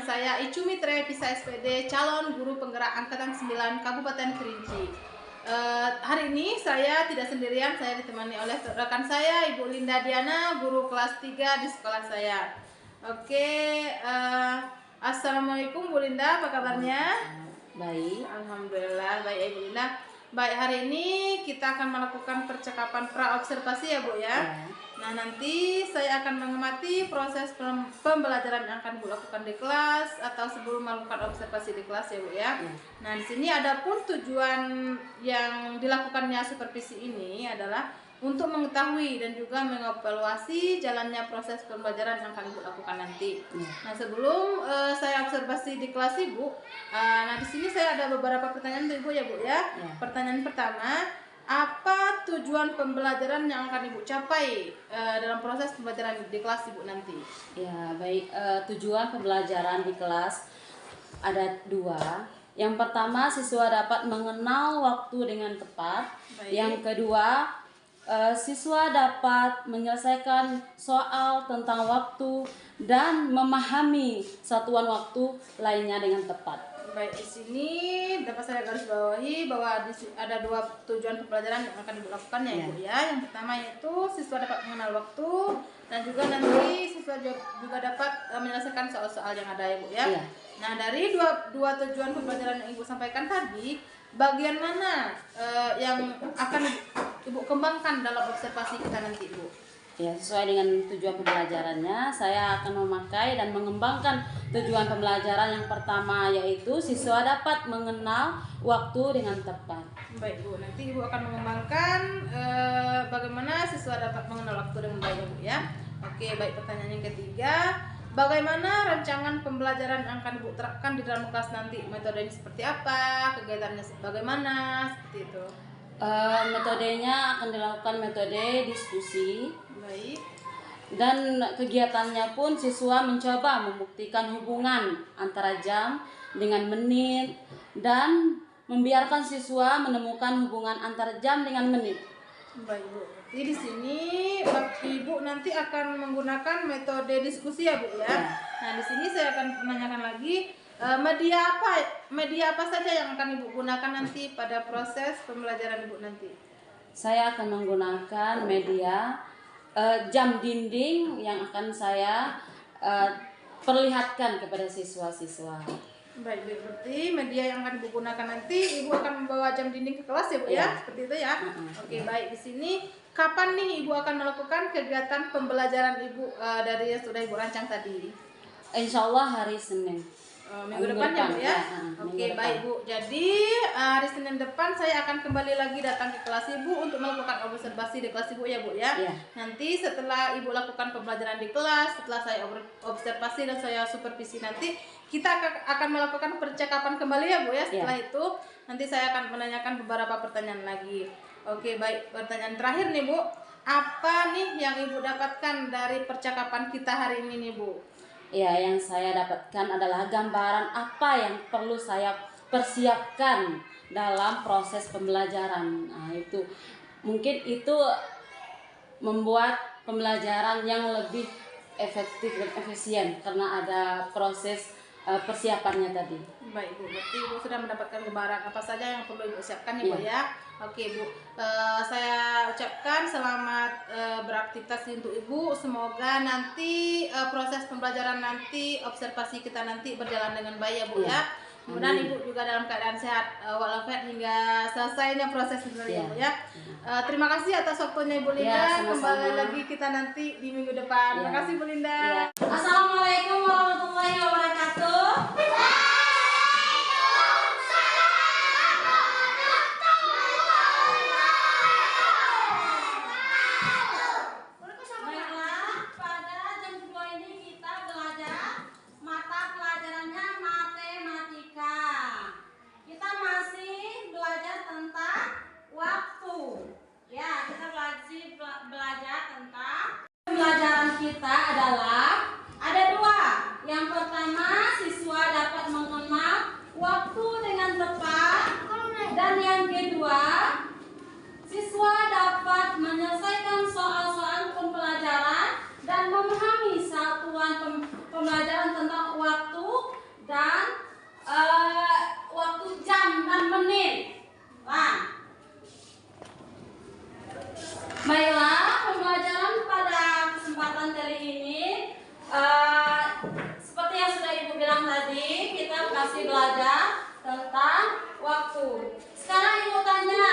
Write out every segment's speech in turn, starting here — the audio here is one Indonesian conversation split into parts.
saya Icumi Trevisa SPD, calon guru penggerak angkatan 9 Kabupaten Kerinci. Hari ini saya tidak sendirian, saya ditemani oleh rekan saya Ibu Linda Diana, guru kelas 3 di sekolah saya. Oke, Assalamualaikum Bu Linda, apa kabarnya? Baik. Alhamdulillah, baik Ibu Linda. Baik, hari ini kita akan melakukan percakapan pra-observasi ya Bu ya. Nah, nanti saya akan mengamati proses pembelajaran yang akan Bu lakukan di kelas atau sebelum melakukan observasi di kelas ya Bu ya. Nah, di sini ada pun tujuan yang dilakukannya supervisi ini adalah untuk mengetahui dan juga mengevaluasi jalannya proses pembelajaran yang akan Ibu lakukan nanti. Nah, sebelum saya observasi di kelas Ibu, nah di sini saya ada beberapa pertanyaan untuk Ibu ya Bu ya. Pertanyaan pertama, apa tujuan pembelajaran yang akan Ibu capai dalam proses pembelajaran di kelas Ibu nanti? Ya, baik. Tujuan pembelajaran di kelas ada dua. Yang pertama, siswa dapat mengenal waktu dengan tepat. Baik. Yang kedua, siswa dapat menyelesaikan soal tentang waktu dan memahami satuan waktu lainnya dengan tepat. Baik, di sini dapat saya garis bawahi bahwa ada dua tujuan pembelajaran yang akan dilakukan ya Ibu ya. Yang pertama yaitu siswa dapat mengenal waktu dan juga nanti siswa juga dapat menyelesaikan soal-soal yang ada ya Bu ya. Nah, dari dua tujuan pembelajaran yang Ibu sampaikan tadi, bagian mana yang akan Ibu kembangkan dalam observasi kita nanti Bu? Ya, sesuai dengan tujuan pembelajarannya, saya akan memakai dan mengembangkan tujuan pembelajaran yang pertama, yaitu siswa dapat mengenal waktu dengan tepat. Baik Bu, nanti Ibu akan mengembangkan bagaimana siswa dapat mengenal waktu dengan baik Bu ya. Oke, baik, pertanyaan yang ketiga, bagaimana rancangan pembelajaran yang akan Ibu terapkan di dalam kelas nanti? Metodenya seperti apa? Kegiatannya bagaimana? Seperti itu. Metodenya akan dilakukan metode diskusi. Baik. Dan kegiatannya pun siswa mencoba membuktikan hubungan antara jam dengan menit dan membiarkan siswa menemukan hubungan antara jam dengan menit. Baik Bu, jadi di sini Ibu nanti akan menggunakan metode diskusi ya Bu ya. Nah, di sini saya akan menanyakan lagi media apa saja yang akan Ibu gunakan nanti pada proses pembelajaran Ibu nanti? Saya akan menggunakan media jam dinding yang akan saya perlihatkan kepada siswa-siswa. Baik, berarti media yang akan Ibu gunakan nanti Ibu akan membawa jam dinding ke kelas ya Bu ya? Seperti itu ya. Oke, baik, di sini kapan nih Ibu akan melakukan kegiatan pembelajaran Ibu dari yang sudah Ibu rancang tadi? Insya Allah hari Senin. Minggu depan ya Bu ya? Oke, baik Bu. Jadi hari Senin depan saya akan kembali lagi datang ke kelas Ibu untuk melakukan observasi di kelas Ibu ya Bu ya. Nanti setelah Ibu lakukan pembelajaran di kelas, setelah saya observasi dan saya supervisi nanti, kita akan melakukan percakapan kembali ya Bu ya. Setelah itu nanti saya akan menanyakan beberapa pertanyaan lagi. Oke, baik. Pertanyaan terakhir nih Bu, apa nih yang Ibu dapatkan dari percakapan kita hari ini nih Bu? Ya, yang saya dapatkan adalah gambaran apa yang perlu saya persiapkan dalam proses pembelajaran. Nah, itu mungkin itu membuat pembelajaran yang lebih efektif dan efisien karena ada proses persiapannya tadi. Baik Bu, berarti Ibu sudah mendapatkan gambaran apa saja yang perlu Ibu siapkan ya Bu ya. Oke Bu, saya ucapkan selamat beraktivitas untuk Ibu. Semoga nanti proses pembelajaran nanti, observasi kita nanti berjalan dengan baik ya Bu ya. Kemudian Ibu juga dalam keadaan sehat walafiat hingga selesainya proses sebenarnya Bu ya. Terima kasih atas waktunya Ibu Linda. Kembali lagi kita nanti di minggu depan. Terima kasih Bu Linda. Assalamualaikum warahmatullahi wabarakatuh. Pembelajaran kita adalah ada dua. Yang pertama, siswa dapat dan waktu jam dan menit. Nah, baiklah, pembelajaran pada kesempatan kali ini seperti yang sudah Ibu bilang tadi, kita kasih belajar tentang waktu. Sekarang Ibu tanya,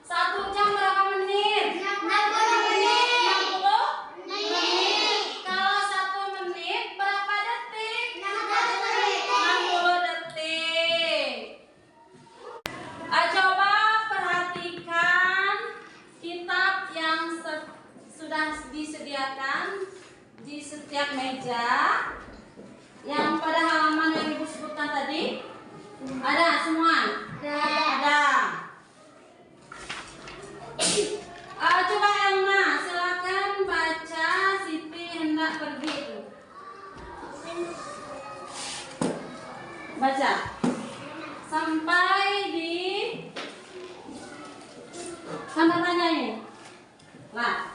1 jam berapa menit? 60 menit. 60 menit. Kalau 1 menit berapa detik? 60 detik. Coba perhatikan kitab yang sudah disediakan di setiap meja. Yang pada halaman yang Ibu sebutkan tadi, ada semua? Ada. Coba Elma, silakan baca Siti hendak pergi. Baca sampai di tanda tanya ini. Lah,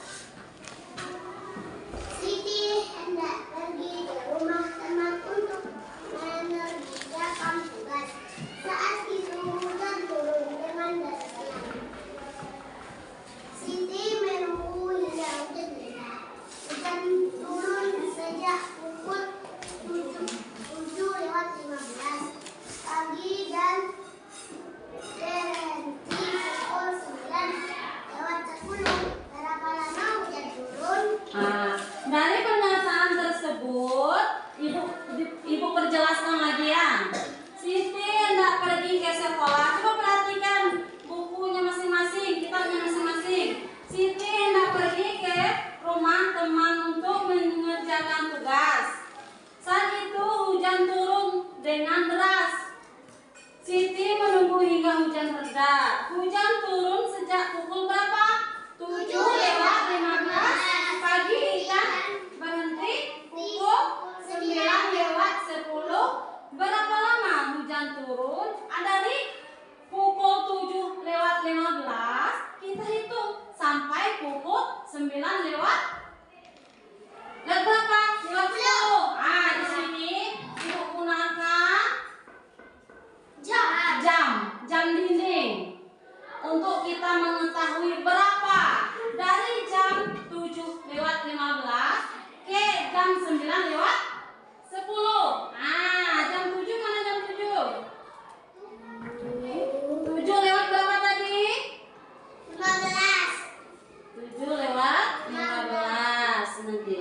Siti hendak pergi ke rumah teman untuk mengerjakan tugas. Saat itu hujan turun dengan deras. Siti menunggu hingga hujan reda. Hujan turun sejak pukul 7:15 pagi dan berhenti pukul 9:10. Berapa lama hujan turun? dari pernyataan tersebut ibu perjelaskan lagi ya. Siti hendak pergi ke sekolah. Coba perhatikan bukunya masing-masing, kitabnya masing-masing. Siti hendak pergi ke rumah teman untuk mengerjakan tugas. Saat itu hujan turun dengan deras. Siti menunggu hingga hujan reda. Hujan turun sejak pukul berapa? 7:15 pagi dan berhenti pukul 9:10. Berapa lama hujan turun? Dari pukul 7:15 kita hitung sampai pukul 9 berapa? 50. Di sini Ibu gunakan jam dinding untuk kita mengetahui berapa dari jam 7:15 ke jam 9:10. Jam 7 mana jam 7? 7 lewat berapa tadi? 15. 7:15 nanti.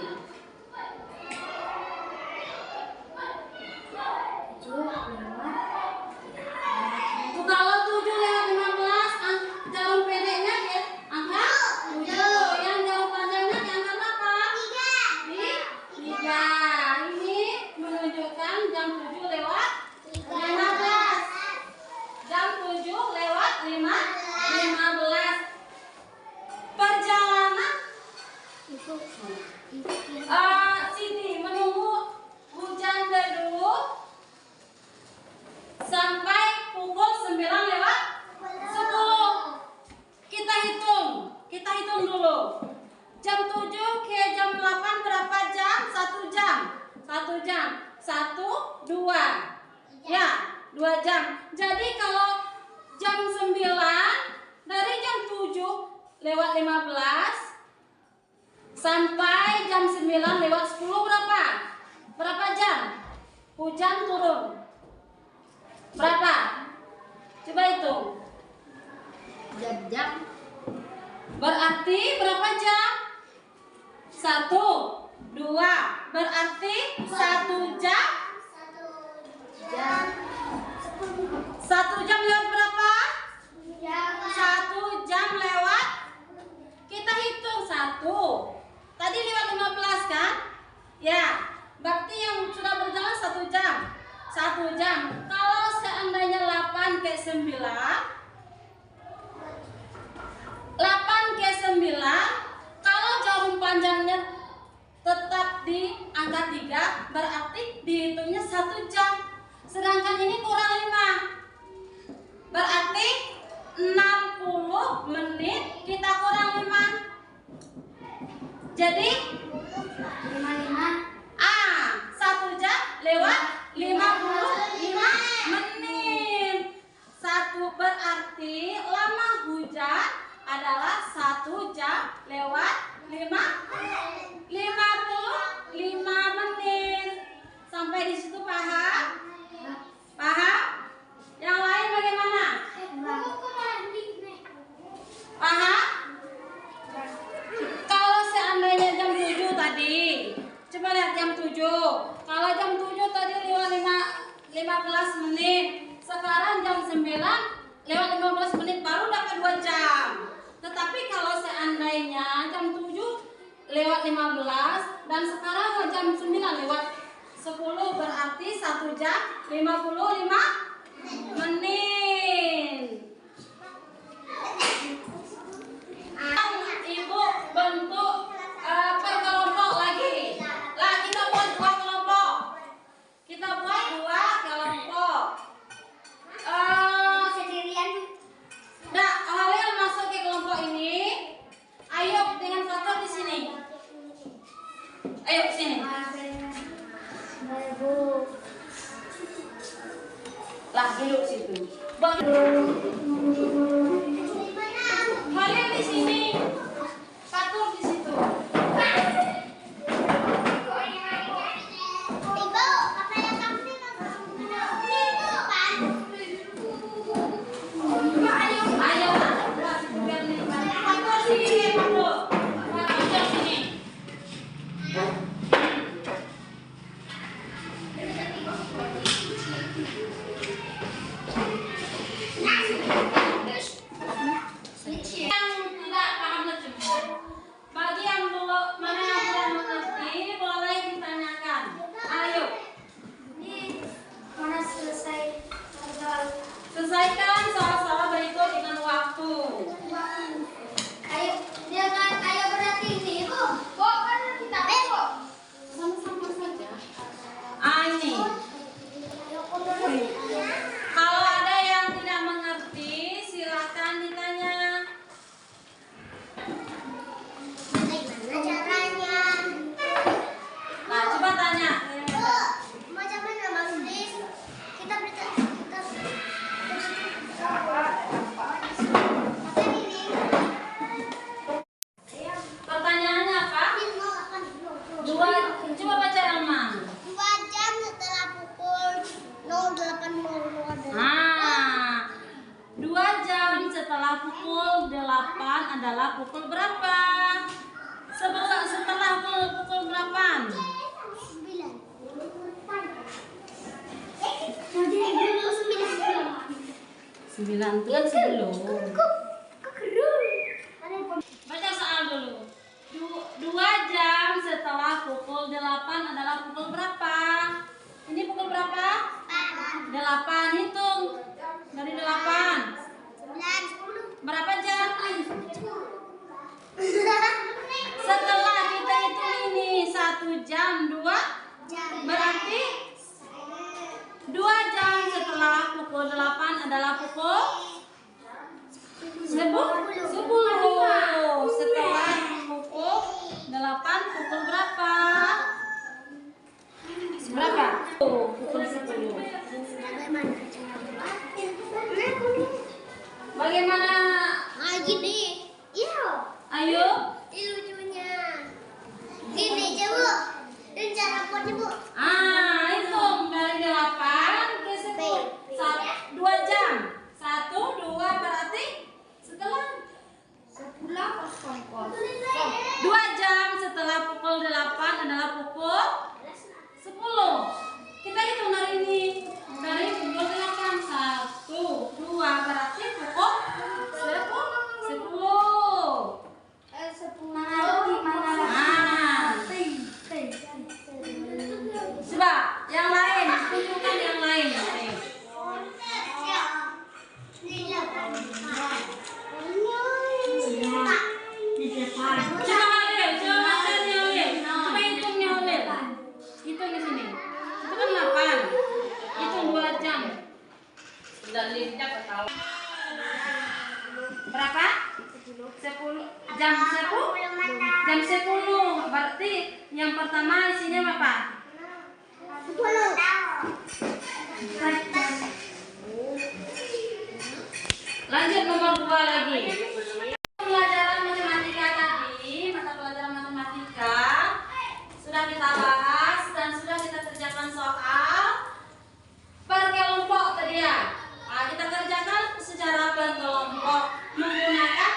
Kalau 7:15 jarum pendeknya ya angka 7. Yang jarum panjangnya diangkat berapa? 3. Ini menunjukkan jam 7:15. Jam 7:15. Perjalanan Siti menunggu hujan redup sampai pukul 9:10. Kita hitung dulu. Jam 7 ke jam 8 berapa jam? 1 jam. 1 jam. 1, 2. Ya, 2 jam. Jadi kalau jam 9 dari jam 7:15 sampai jam 9:10 berapa? Berapa jam? Hujan turun. Berapa? Coba hitung. Jam. Berarti berapa jam? 1, 2. Berarti 1 jam. 1 jam lewat berapa? 1 jam lewat. Kita hitung 1. Tadi lewat 15 kan? Ya. Berarti yang sudah berjalan 1 jam. 1 jam. Kalau seandainya 8 ke 9, 8 ke 9, kalau jarum panjangnya tetap di angka 3, berarti dihitungnya 1 jam. Sedangkan ini kurang 5. Berarti 60 menit kita kurang 5. Jadi 55. 1 jam lewat 5 berarti lama hujan adalah 1 jam lewat 55 menit. Sampai di situ paham? Paham? Yang lain bagaimana? Paham? Kalau seandainya jam 7 tadi, coba lihat jam 7. Kalau jam 7 tadi lewat 15 menit, sekarang jam 9 lewat 15 menit baru dapat 2 jam. Tetapi kalau seandainya jam 7 lewat 15 dan sekarang jam 9 lewat 10, berarti 1 jam 55 menit. Ibu bentuk per kelompok lagi. Lah kita buat 2 kelompok. Kita buat 2 kelompok. Sendirian. Nah, Halil masuk ke kelompok ini. Ayo dengan Fatur di sini. Ayo sini. Lah duduk situ. Halil di sini. Fatur di situ. Ibu, apa yang kamu bilang? Ayo. Biar nih. Fatur sini, Fatur. Fatur sini. Yang tidak paham terjemah, bagi yang belum mana yang tidak mengerti boleh ditanyakan. Ayo, Mana selesai? selesaikan soal-soal berikut dengan waktu. Ayo berarti ini, Bu. Kan kita Bu. Sama-sama saja. Ini. Ayo kumpul. Kalau ada yang tidak mengerti, silakan ditanya. Bagaimana caranya? Nah, coba tanya. Bu, macam mana Bang Lis? Kita Apa ini? Pertanyaannya apa? Coba baca Elma. 2 jam setelah pukul 08.00. Ah, 2 jam setelah pukul 8 adalah pukul berapa? Setelah pukul berapa? 9 itu kan sebelum. Baca soal dulu. 2 jam setelah pukul 8 adalah pukul berapa? Ini pukul berapa? 8, hitung. Dari 8. Berapa jam? Setelah kita hitung ini 1 jam 2 berarti 2 jam setelah pukul 8 adalah pukul 10. Setelah pukul 8 pukul berapa? Berapa? Pukul 10. Bagaimana? Gini. Iya. Ayo. Ini lucunya. Gini aja, Bu. Dan cara buatnya, Bu. Hitung dari 8 ke 10. 2 jam. 1, 2 berarti setelah 2 jam setelah pukul 8 adalah pukul 10. Kita hitung dari ini. Dari pukul 8. 1, 2 berarti pukul 10. Coba yang lain, tunjukkan yang lain. Coba Halil, coba Halil. Coba hitungnya Halil. Hitung di sini. Itu kan 8. Hitung 2 jam. Dan linknya ketahuan. Berapa? 10 jam 10. Jam 10. Berarti yang pertama isinya apa? 10. Lanjut nomor 2 lagi. Pelajaran matematika tadi, mata pelajaran matematika sudah kita bahas dan sudah kita kerjakan soal per kelompok tadi ya. Nah, kita kerjakan secara per kelompok menggunakan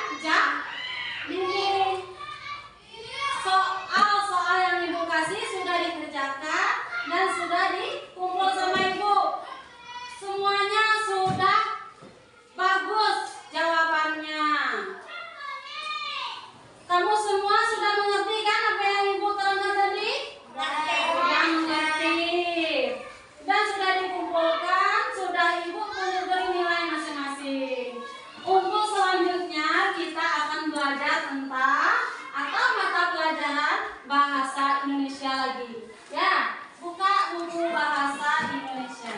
ini. Soal yang ibu kasih sudah dikerjakan dan sudah dikumpul sama ibu. Semuanya sudah bagus jawabannya. Kamu semua sudah mengerti kan apa yang ibu terangkan tadi? Sudah mengerti. Dan sudah dikumpulkan, sudah ibu beri nilai masing-masing. Untuk selanjutnya kita akan belajar tentang atau mata pelajaran bahasa Indonesia lagi. Ya, buka buku bahasa Indonesia.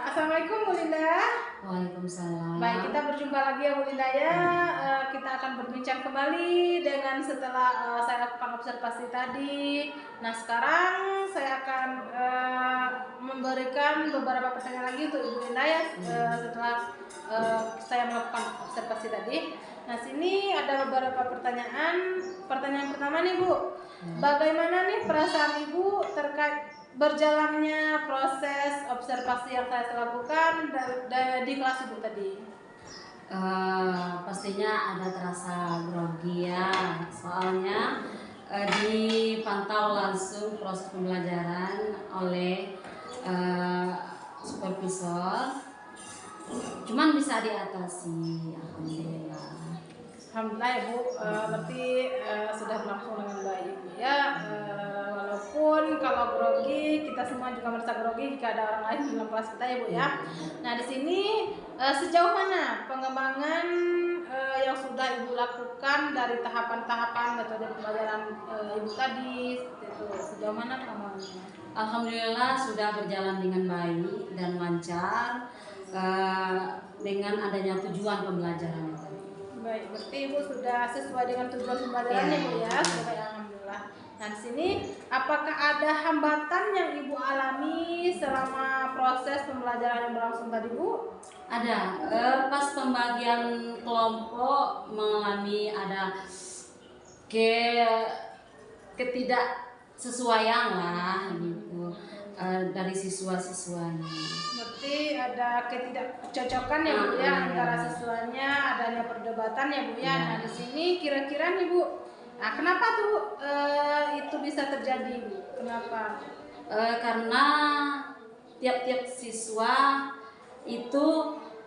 Assalamualaikum Bu Linda. Waalaikumsalam. Baik, kita berjumpa lagi ya Bu Linda ya. Kita akan berbincang kembali dengan setelah saya lakukan observasi tadi. Nah, sekarang saya akan memberikan beberapa pertanyaan lagi untuk Ibu Linda ya setelah saya melakukan observasi tadi. Nah, sini ada beberapa pertanyaan. Pertanyaan pertama nih Bu, bagaimana nih perasaan Ibu terkait berjalannya proses observasi yang saya lakukan di kelas Ibu tadi? Pastinya ada terasa grogi ya, soalnya dipantau langsung proses pembelajaran oleh supervisor. Cuman bisa diatasi, alhamdulillah. Alhamdulillah ya Bu, berarti sudah berlangsung dengan baik Bu ya. Walaupun kalau grogi, kita semua juga merasa grogi jika ada orang lain di dalam kelas kita ya Bu ya. Nah, di sini sejauh mana pengembangan yang sudah Ibu lakukan dari tahapan-tahapan metode pembelajaran Ibu tadi, itu sejauh mana pengembangannya? Alhamdulillah sudah berjalan dengan baik dan lancar dengan adanya tujuan pembelajaran tadi. Baik, berarti Ibu sudah sesuai dengan tujuan pembelajarannya Bu ya. Baik, alhamdulillah. Nah, di sini apakah ada hambatan yang Ibu alami selama proses pembelajaran yang berlangsung tadi Bu? Ada, pas pembagian kelompok mengalami ada ketidaksesuaian lah gitu dari siswa-siswanya. Berarti ada ketidakcocokan ya Bu ya antara siswanya, adanya perdebatan ya Bu ya. Nah, di sini kira-kira nih Bu, nah kenapa tuh itu bisa terjadi Bu? Kenapa? Karena tiap-tiap siswa itu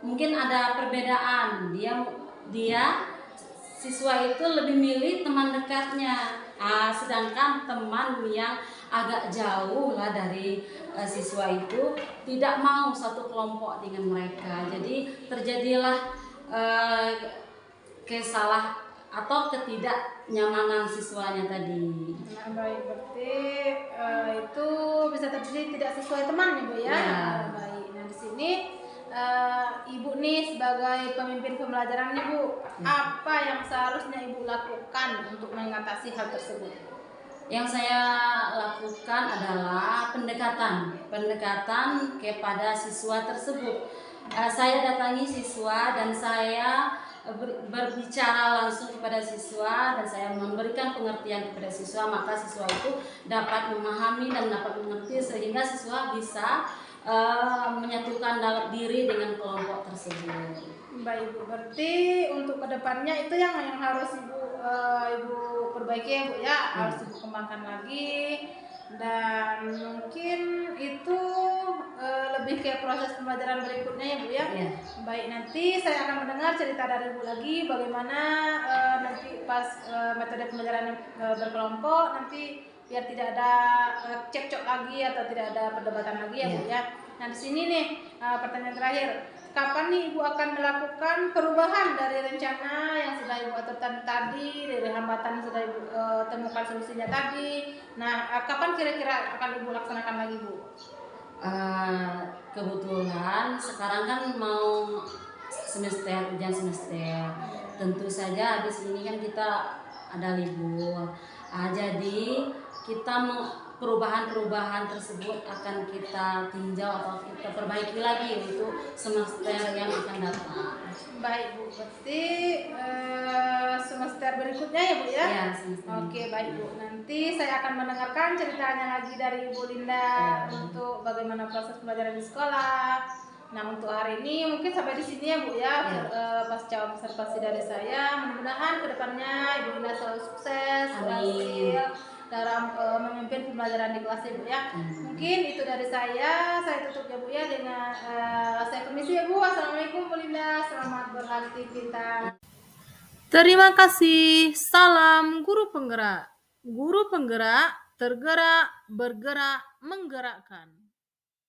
mungkin ada perbedaan. Dia siswa itu lebih milih teman dekatnya, sedangkan teman yang agak jauh lah dari siswa itu tidak mau satu kelompok dengan mereka. Jadi terjadilah ketidaknyamanan siswanya tadi. Nah, baik, berarti itu bisa terjadi tidak sesuai teman ya Bu ya. Ya. Baik. Nah, di sini Ibu nih sebagai pemimpin pembelajaran nih Bu, apa yang seharusnya Ibu lakukan untuk mengatasi hal tersebut? Yang saya lakukan adalah pendekatan kepada siswa tersebut. Saya datangi siswa dan saya berbicara langsung kepada siswa dan saya memberikan pengertian kepada siswa, maka siswa itu dapat memahami dan dapat mengerti sehingga siswa bisa menyatukan dalam diri dengan kelompok tersebut. Baik Bu, berarti untuk kedepannya itu yang harus Ibu perbaiki ya Bu ya, harus Ibu kembangkan lagi, dan mungkin itu lebih ke proses pembelajaran berikutnya ya Bu ya. Baik, nanti saya akan mendengar cerita dari Ibu lagi bagaimana nanti pas metode pembelajaran berkelompok nanti biar tidak ada cekcok lagi atau tidak ada perdebatan lagi ya Bu ya. Nah, di sini nih pertanyaan terakhir. Kapan nih Ibu akan melakukan perubahan dari rencana yang sudah Ibu aturkan tadi, dari hambatan yang sudah Ibu temukan solusinya tadi? Nah, kapan kira-kira akan Ibu laksanakan lagi Bu? Kebetulan sekarang kan mau ujian semester. Tentu saja habis ini kan kita ada libur. Jadi perubahan-perubahan tersebut akan kita tinjau atau kita perbaiki lagi untuk semester yang akan datang. Baik Bu, berarti semester berikutnya ya Bu ya? Ya, semester. Oke baik Bu, nanti saya akan mendengarkan ceritanya lagi dari Bu Linda untuk bagaimana proses pembelajaran di sekolah. Nah untuk hari ini mungkin sampai di sini ya Bu ya, pasca observasi dari saya. Mudah-mudahan kedepannya Ibu Linda selalu sukses, berhasil dalam memimpin pembelajaran di kelas ya Bu ya. Mungkin itu dari saya tutup ya Bu ya dengan saya permisi ya Bu. Assalamualaikum Bu Linda, selamat beraktivitas. Terima kasih. Salam guru penggerak. Guru penggerak tergerak, bergerak, menggerakkan.